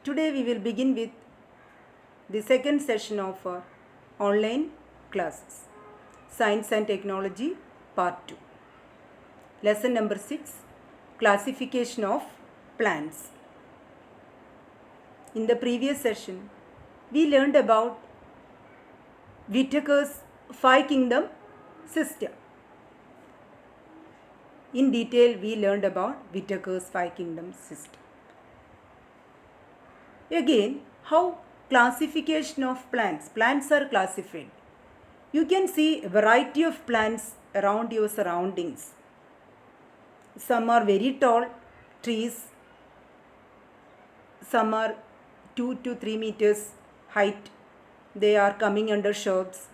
Today we will begin with the second session of our online classes, Science and Technology Part 2. Lesson number 6, Classification of Plants. In the previous session, we learned about Whittaker's Five Kingdom system. In detail, we learned about Whittaker's Five Kingdom system. Again, how classification of plants. Plants are classified. You can see a variety of plants around your surroundings. Some are very tall trees. Some are 2 to 3 meters height. They are coming under shrubs.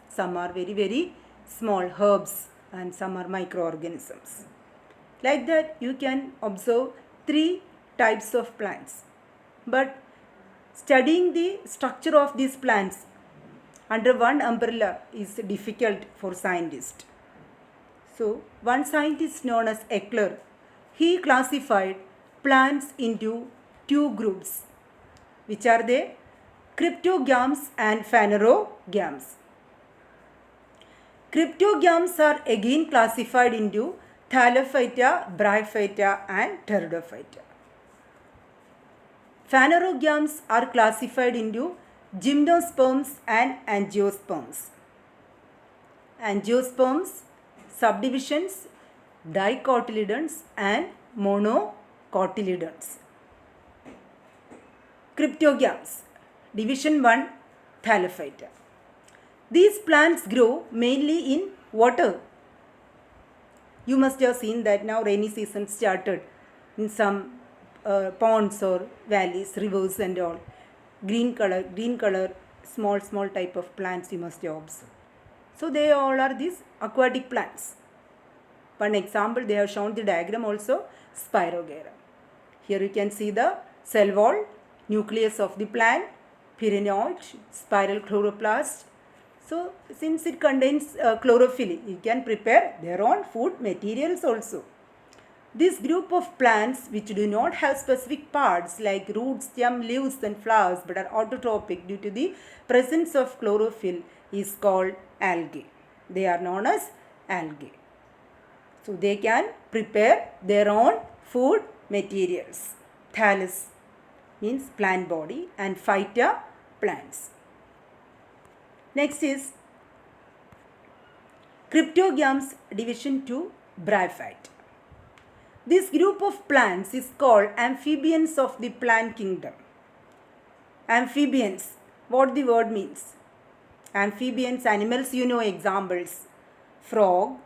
Some are very small herbs and some are microorganisms. Like that, you can observe 3 types of plants. But studying the structure of these plants under one umbrella is difficult for scientists. So, one scientist known as Eckler, he classified plants into 2 groups, which are they? Cryptogams and phanerogams. Cryptogams are again classified into Thallophyta, Bryophyta and Pteridophyta. Phanerogams are classified into gymnosperms and angiosperms. Angiosperms, subdivisions, dicotyledons and monocotyledons. Cryptogams, division 1, Thallophyta. These plants grow mainly in water. You must have seen that now rainy season started in some ponds or valleys, rivers and all. Green color, small type of plants you must have observed. So they all are these aquatic plants. One example, they have shown the diagram also, Spirogyra. Here you can see the cell wall, nucleus of the plant, pyrenoid, spiral chloroplast. So since it contains chlorophyll, you can prepare their own food materials also. This group of plants which do not have specific parts like roots, stem, leaves and flowers but are autotrophic due to the presence of chlorophyll is called algae. They are known as algae. So they can prepare their own food materials. Thallus means plant body and phyta plants. Next is Cryptogams division 2, Bryophyte. This group of plants is called amphibians of the plant kingdom. Amphibians, what the word means? Amphibians, animals, you know examples. Frog,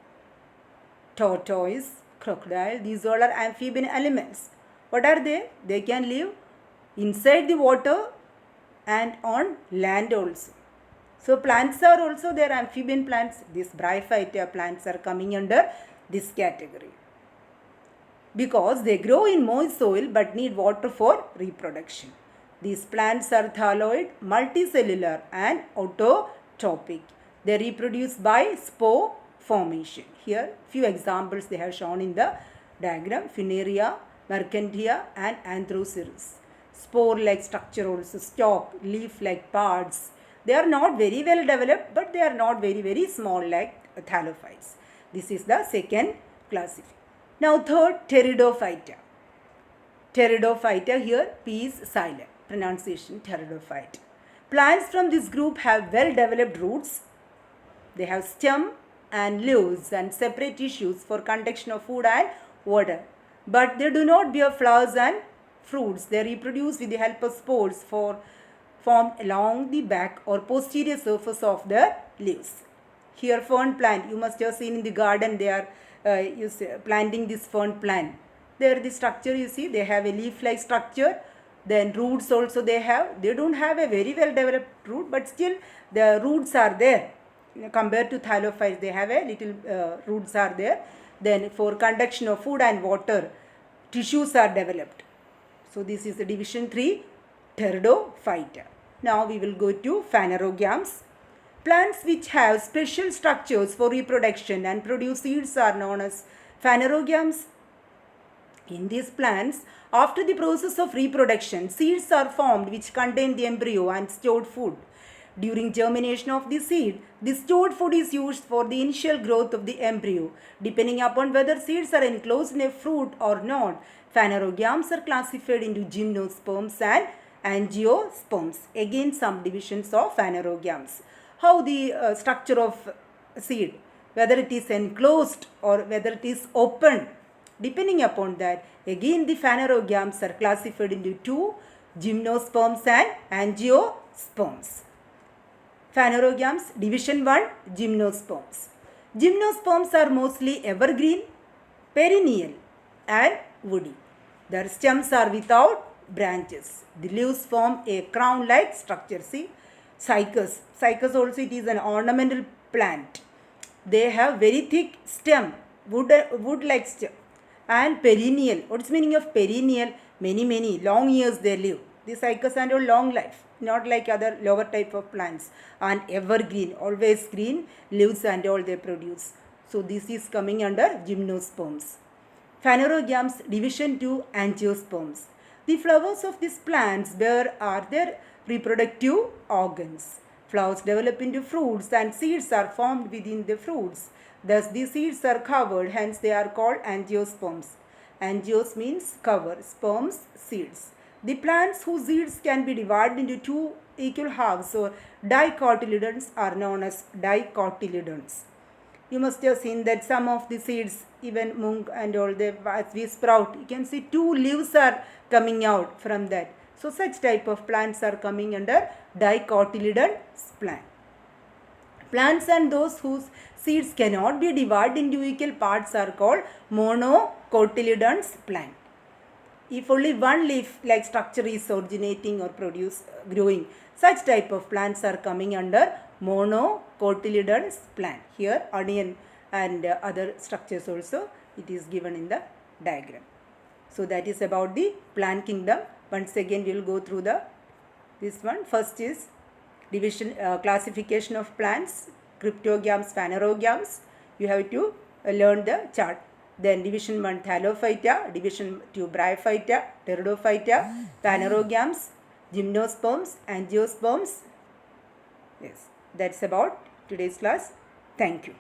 tortoise, crocodile, these all are amphibian elements. What are they? They can live inside the water and on land also. So plants are also their amphibian plants. These Bryophyta plants are coming under this category, because they grow in moist soil but need water for reproduction. These plants are thalloid, multicellular and autotrophic. They reproduce by spore formation. Here few examples they have shown in the diagram: Funaria, Mercantia and Anthroceras. Spore-like structure also, stalk, leaf-like parts. They are not very well developed but they are not very small like thallophytes. This is the second classification. Now third, Pteridophyta. Pteridophyta, here P is silent, pronunciation Pteridophyte. Plants from this group have well developed roots. They have stem and leaves and separate tissues for conduction of food and water. But they do not bear flowers and fruits. They reproduce with the help of spores formed along the back or posterior surface of the leaves. Here fern plant, you must have seen in the garden they are planting this fern plant. There the structure you see, they have a leaf-like structure. Then roots also they have. They don't have a very well developed root but still the roots are there. Compared to thallophytes, they have a little roots are there. Then for conduction of food and water, tissues are developed. So this is the division 3, Pteridophyta. Now we will go to Phanerogams. Plants which have special structures for reproduction and produce seeds are known as phanerogams. In these plants, after the process of reproduction, seeds are formed which contain the embryo and stored food. During germination of the seed, the stored food is used for the initial growth of the embryo. Depending upon whether seeds are enclosed in a fruit or not, phanerogams are classified into gymnosperms and angiosperms. Again, some divisions of phanerogams. How the structure of seed, whether it is enclosed or whether it is open. Depending upon that, again the phanerogams are classified into two, gymnosperms and angiosperms. Phanerogams, division 1, gymnosperms. Gymnosperms are mostly evergreen, perennial and woody. Their stems are without branches. The leaves form a crown-like structure. See, cycas. Cycas also, it is an ornamental plant. They have very thick stem, wood-like stem, and perennial. What is meaning of perennial? Many long years they live. The cycas and all long life, not like other lower type of plants. And evergreen, always green, leaves and all they produce. So this is coming under gymnosperms. Phanerogams, division 2, angiosperms. The flowers of these plants are their reproductive organs. Flowers develop into fruits and seeds are formed within the fruits. Thus the seeds are covered, hence they are called angiosperms. Angios means cover, sperms, seeds. The plants whose seeds can be divided into two equal halves or dicotyledons are known as dicotyledons. You must have seen that some of the seeds, even mung and all, as we sprout, you can see two leaves are coming out from that. So such type of plants are coming under dicotyledon plant. Plants and those whose seeds cannot be divided into equal parts are called monocotyledons plant. If only one leaf-like structure is originating or growing, such type of plants are coming under monocotyledons plant. Here onion and other structures also it is given in the diagram. So that is about the plant kingdom. Once again we will go through this one. First is division, classification of plants, cryptogams, phanerogams. You have to learn the chart. Then division 1, Thallophyta, division 2, Bryophyta, Pteridophyta, phanerogams, gymnosperms, angiosperms. Yes, that's about today's class. Thank you.